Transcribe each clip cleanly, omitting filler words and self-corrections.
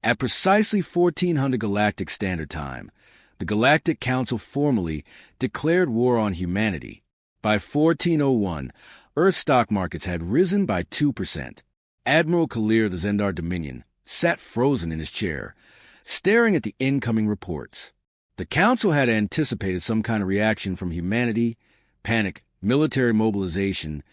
At precisely 1400 Galactic Standard Time, the Galactic Council formally declared war on humanity. By 1401, Earth stock markets had risen by 2%. Admiral Kalir of the Zendar Dominion sat frozen in his chair, staring at the incoming reports. The Council had anticipated some kind of reaction from humanity: panic, military mobilization,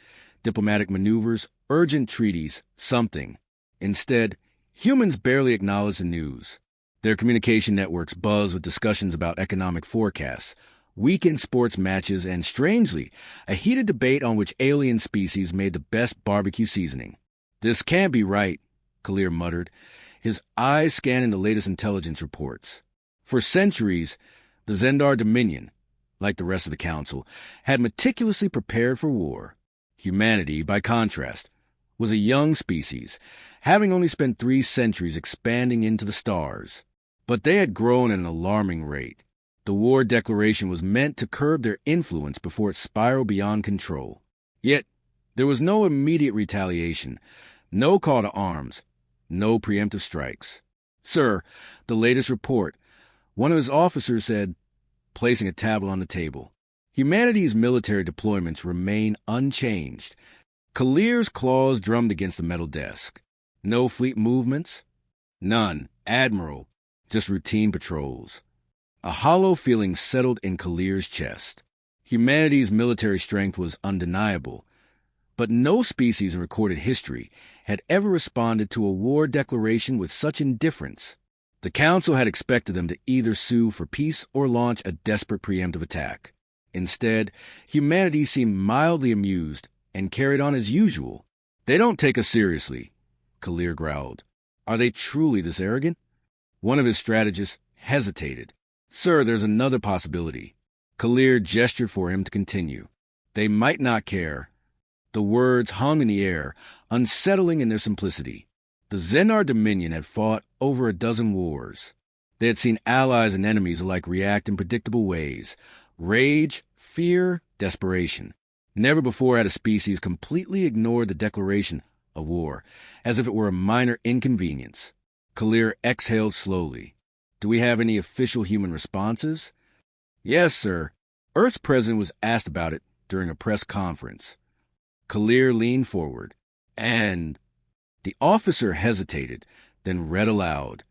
diplomatic maneuvers, urgent treaties, something. Instead, humans barely acknowledged the news. Their communication networks buzzed with discussions about economic forecasts, weekend sports matches, and, strangely, a heated debate on which alien species made the best barbecue seasoning. "This can't be right," Kalir muttered, his eyes scanning the latest intelligence reports. For centuries, the Zendar Dominion, like the rest of the Council, had meticulously prepared for war. Humanity, by contrast, was a young species, having only spent 3 centuries expanding into the stars. But they had grown at an alarming rate. The war declaration was meant to curb their influence before it spiraled beyond control. Yet, there was no immediate retaliation, no call to arms, no preemptive strikes. "Sir, the latest report," one of his officers said, placing a tablet on the table. "Humanity's military deployments remain unchanged." Kalir's claws drummed against the metal desk. "No fleet movements?" "None, Admiral. Just routine patrols." A hollow feeling settled in Kalir's chest. Humanity's military strength was undeniable, but no species in recorded history had ever responded to a war declaration with such indifference. The Council had expected them to either sue for peace or launch a desperate preemptive attack. Instead, humanity seemed mildly amused and carried on as usual. "They don't take us seriously," Kalir growled. "Are they truly this arrogant?" One of his strategists hesitated. "Sir, there's another possibility." Kalir gestured for him to continue. "They might not care." The words hung in the air, unsettling in their simplicity. The Zendar Dominion had fought over a dozen wars. They had seen allies and enemies alike react in predictable ways: rage, fear, desperation. Never before had a species completely ignored the declaration of war, as if it were a minor inconvenience. Kalir exhaled slowly. "Do we have any official human responses?" "Yes, sir." Earth's president was asked about it during a press conference. Kalir leaned forward, and the officer hesitated, then read aloud.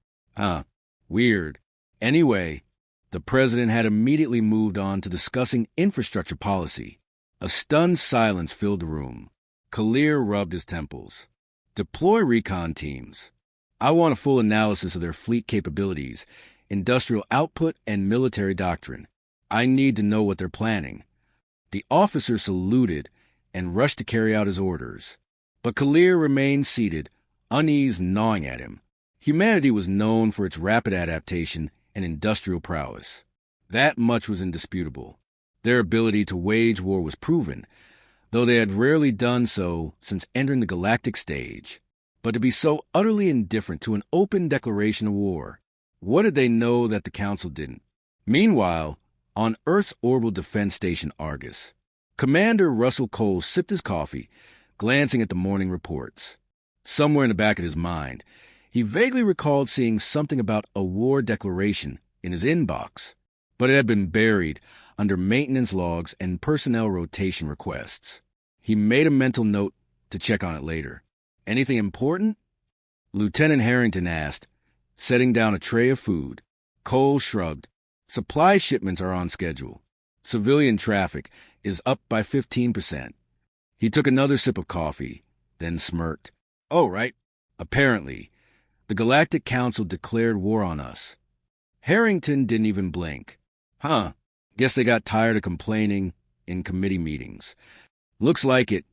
Weird. Anyway, the president had immediately moved on to discussing infrastructure policy. A stunned silence filled the room. Kalir rubbed his temples. "Deploy recon teams. I want a full analysis of their fleet capabilities, industrial output, and military doctrine. I need to know what they're planning." The officer saluted and rushed to carry out his orders. But Kalir remained seated, unease gnawing at him. Humanity was known for its rapid adaptation and industrial prowess. That much was indisputable. Their ability to wage war was proven, though they had rarely done so since entering the galactic stage. But to be so utterly indifferent to an open declaration of war, what did they know that the Council didn't? Meanwhile, on Earth's orbital defense station Argus, Commander Russell Cole sipped his coffee, glancing at the morning reports. Somewhere in the back of his mind, he vaguely recalled seeing something about a war declaration in his inbox, but it had been buried under maintenance logs and personnel rotation requests. He made a mental note to check on it later. "Anything important?" Lieutenant Harrington asked, setting down a tray of food. Cole shrugged. "Supply shipments are on schedule. Civilian traffic is up by 15%. He took another sip of coffee, then smirked. "Oh, right. Apparently, the Galactic Council declared war on us." Harrington didn't even blink. Guess they got tired of complaining in committee meetings. "Looks like it,"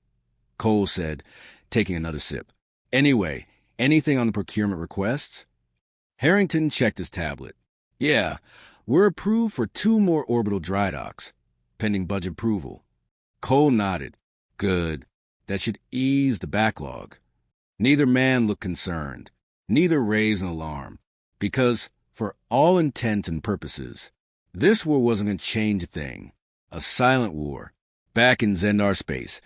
Cole said, taking another sip. "Anyway, anything on the procurement requests?" Harrington checked his tablet. "Yeah, we're approved for 2 more orbital dry docks, pending budget approval." Cole nodded. "Good. That should ease the backlog." Neither man looked concerned. Neither raised an alarm. Because, for all intents and purposes, this war wasn't going to change a thing. A silent war. Back in Zendar space,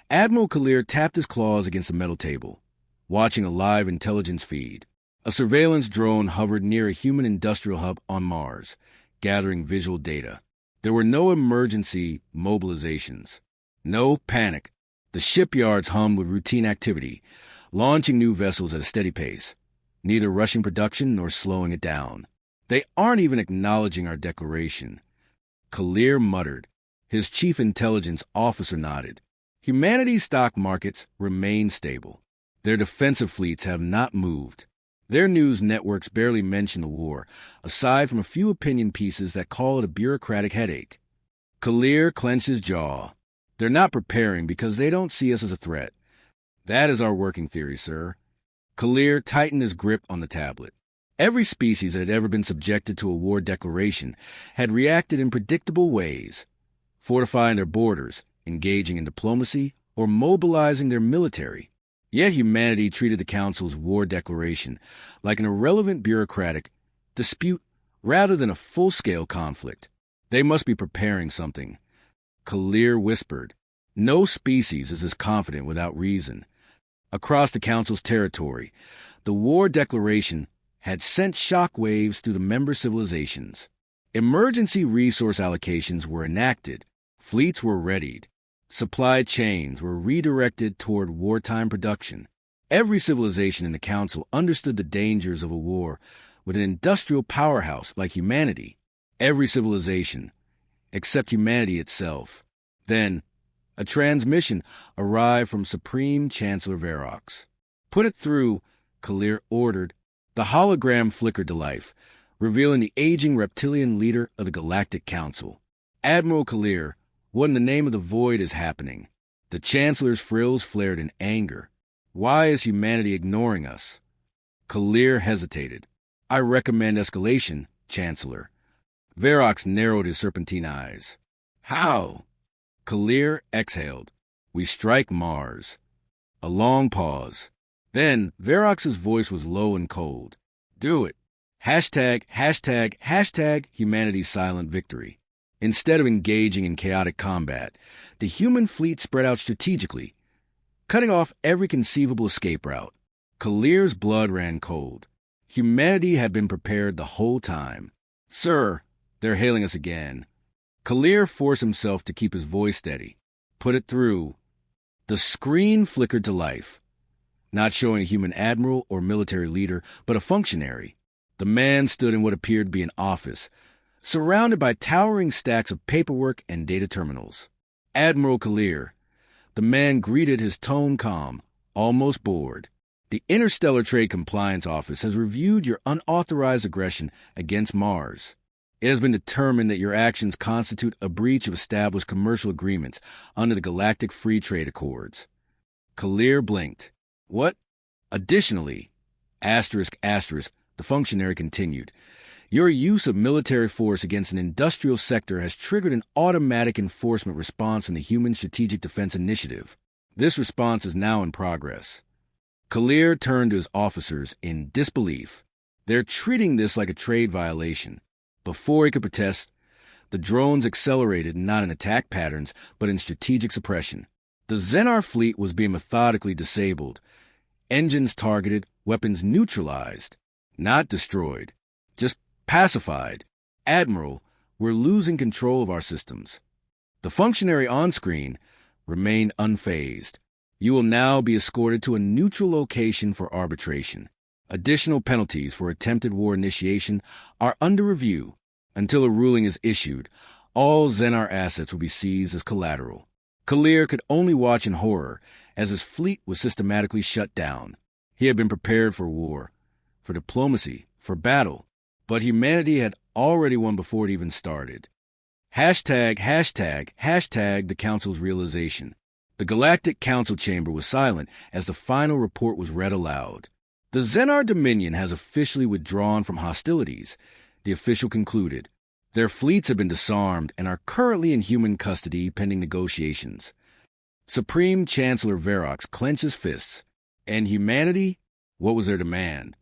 Admiral Kalir tapped his claws against the metal table, watching a live intelligence feed. A surveillance drone hovered near a human industrial hub on Mars, gathering visual data. There were no emergency mobilizations. No panic. The shipyards hummed with routine activity, launching new vessels at a steady pace, neither rushing production nor slowing it down. They aren't even acknowledging our declaration. Kalir muttered. His chief intelligence officer nodded. Humanity's stock markets remain stable. Their defensive fleets have not moved. Their news networks barely mention the war, aside from a few opinion pieces that call it a bureaucratic headache. Kalir clenched his jaw. They're not preparing because they don't see us as a threat. That is our working theory, sir. Kalir tightened his grip on the tablet. Every species that had ever been subjected to a war declaration had reacted in predictable ways, fortifying their borders, engaging in diplomacy, or mobilizing their military. Yet humanity treated the Council's war declaration like an irrelevant bureaucratic dispute rather than a full-scale conflict. They must be preparing something. Kalir whispered. No species is as confident without reason. Across the Council's territory, the war declaration had sent shockwaves through the member civilizations. Emergency resource allocations were enacted. Fleets were readied. Supply chains were redirected toward wartime production. Every civilization in the Council understood the dangers of a war with an industrial powerhouse like humanity. Every civilization, except humanity itself. Then, a transmission arrived from Supreme Chancellor Verox. Put it through, Kalir ordered. The hologram flickered to life, revealing the aging reptilian leader of the Galactic Council. Admiral Kalir, what in the name of the void is happening? The Chancellor's frills flared in anger. Why is humanity ignoring us? Kalir hesitated. I recommend escalation, Chancellor. Verox narrowed his serpentine eyes. How? Kalir exhaled. We strike Mars. A long pause. Then Verox's voice was low and cold. Do it. Hashtag humanity's silent victory. Instead of engaging in chaotic combat, the human fleet spread out strategically, cutting off every conceivable escape route. Kalir's blood ran cold. Humanity had been prepared the whole time. Sir, they're hailing us again. Kalir forced himself to keep his voice steady. Put it through. The screen flickered to life, not showing a human admiral or military leader, but a functionary. The man stood in what appeared to be an office, surrounded by towering stacks of paperwork and data terminals. Admiral Kalir. The man greeted, his tone calm, almost bored. The Interstellar Trade Compliance Office has reviewed your unauthorized aggression against Mars. It has been determined that your actions constitute a breach of established commercial agreements under the Galactic Free Trade Accords. Kalir blinked. What? Additionally, the functionary continued, your use of military force against an industrial sector has triggered an automatic enforcement response from the Human Strategic Defense Initiative. This response is now in progress. Kalir turned to his officers in disbelief. They're treating this like a trade violation. Before he could protest, the drones accelerated not in attack patterns, but in strategic suppression. The Xenar fleet was being methodically disabled. Engines targeted, weapons neutralized, not destroyed, just pacified. Admiral, we're losing control of our systems. The functionary on screen remained unfazed. You will now be escorted to a neutral location for arbitration. Additional penalties for attempted war initiation are under review. Until a ruling is issued, all Xenar assets will be seized as collateral. Kalir could only watch in horror as his fleet was systematically shut down. He had been prepared for war, for diplomacy, for battle, but humanity had already won before it even started. Hashtag the Council's realization. The Galactic Council chamber was silent as the final report was read aloud. The Xenar Dominion has officially withdrawn from hostilities, the official concluded. Their fleets have been disarmed and are currently in human custody pending negotiations. Supreme Chancellor Verox clenched his fists. And humanity? What was their demand?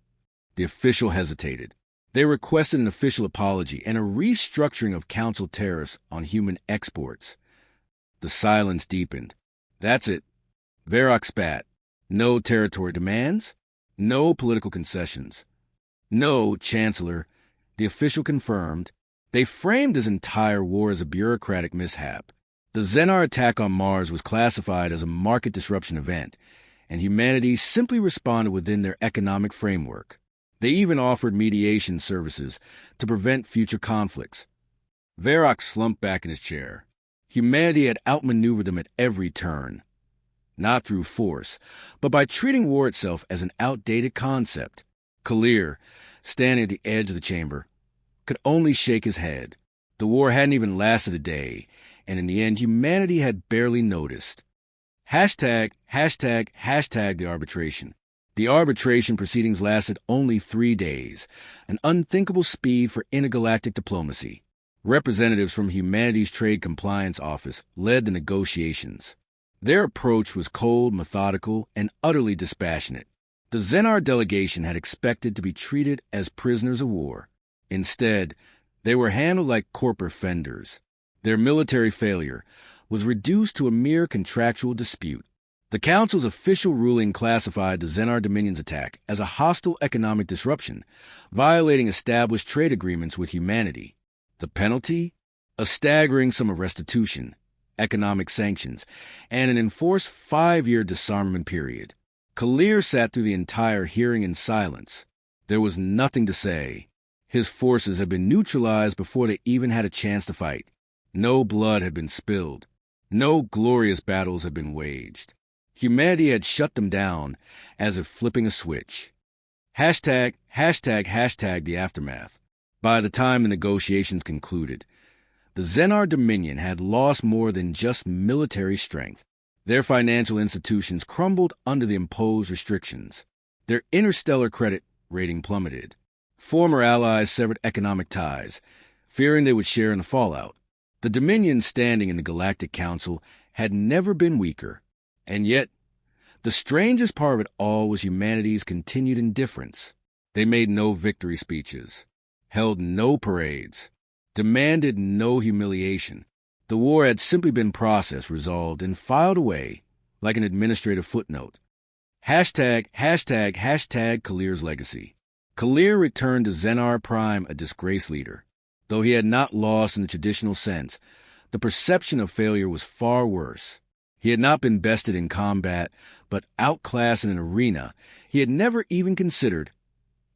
The official hesitated. They requested an official apology and a restructuring of Council tariffs on human exports. The silence deepened. That's it. Verox spat. No territory demands, no political concessions. No, Chancellor, the official confirmed. They framed this entire war as a bureaucratic mishap. The Xenar attack on Mars was classified as a market disruption event, and humanity simply responded within their economic framework. They even offered mediation services to prevent future conflicts. Varrock slumped back in his chair. Humanity had outmaneuvered them at every turn. Not through force, but by treating war itself as an outdated concept. Kalir, standing at the edge of the chamber, could only shake his head. The war hadn't even lasted a day, and in the end, humanity had barely noticed. #, the arbitration. The arbitration proceedings lasted only 3 days, an unthinkable speed for intergalactic diplomacy. Representatives from humanity's Trade Compliance Office led the negotiations. Their approach was cold, methodical, and utterly dispassionate. The Xenar delegation had expected to be treated as prisoners of war. Instead, they were handled like corporate fenders. Their military failure was reduced to a mere contractual dispute. The Council's official ruling classified the Xenar Dominion's attack as a hostile economic disruption, violating established trade agreements with humanity. The penalty? A staggering sum of restitution, economic sanctions, and an enforced 5-year disarmament period. Kalir sat through the entire hearing in silence. There was nothing to say. His forces had been neutralized before they even had a chance to fight. No blood had been spilled. No glorious battles had been waged. Humanity had shut them down as if flipping a switch. #, the aftermath. By the time the negotiations concluded, the Xenar Dominion had lost more than just military strength. Their financial institutions crumbled under the imposed restrictions. Their interstellar credit rating plummeted. Former allies severed economic ties, fearing they would share in the fallout. The Dominion's standing in the Galactic Council had never been weaker. And yet, the strangest part of it all was humanity's continued indifference. They made no victory speeches, held no parades, demanded no humiliation. The war had simply been processed, resolved, and filed away like an administrative footnote. #, Kalir's legacy. Kalir returned to Xenar Prime a disgraced leader. Though he had not lost in the traditional sense, the perception of failure was far worse. He had not been bested in combat, but outclassed in an arena he had never even considered: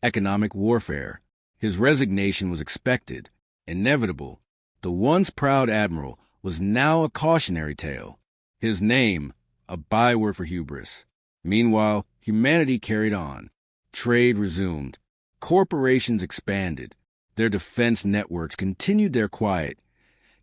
economic warfare. His resignation was expected, inevitable. The once proud admiral was now a cautionary tale. His name, a byword for hubris. Meanwhile, humanity carried on. Trade resumed. Corporations expanded. Their defense networks continued their quiet,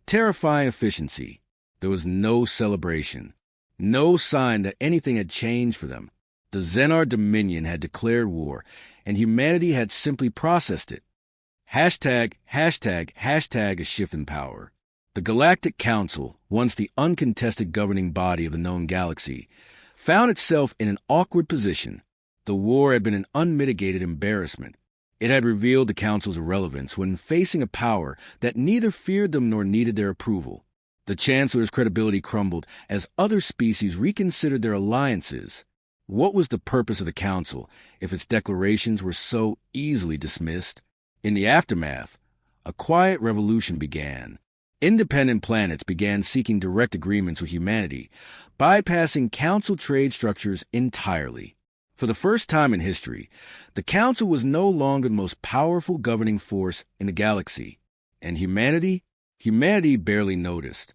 terrifying efficiency. There was no celebration, no sign that anything had changed for them. The Xenar Dominion had declared war, and humanity had simply processed it. #, a shift in power. The Galactic Council, once the uncontested governing body of the known galaxy, found itself in an awkward position. The war had been an unmitigated embarrassment. It had revealed the Council's irrelevance when facing a power that neither feared them nor needed their approval. The Chancellor's credibility crumbled as other species reconsidered their alliances. What was the purpose of the Council if its declarations were so easily dismissed? In the aftermath, a quiet revolution began. Independent planets began seeking direct agreements with humanity, bypassing Council trade structures entirely. For the first time in history, the Council was no longer the most powerful governing force in the galaxy. And humanity barely noticed.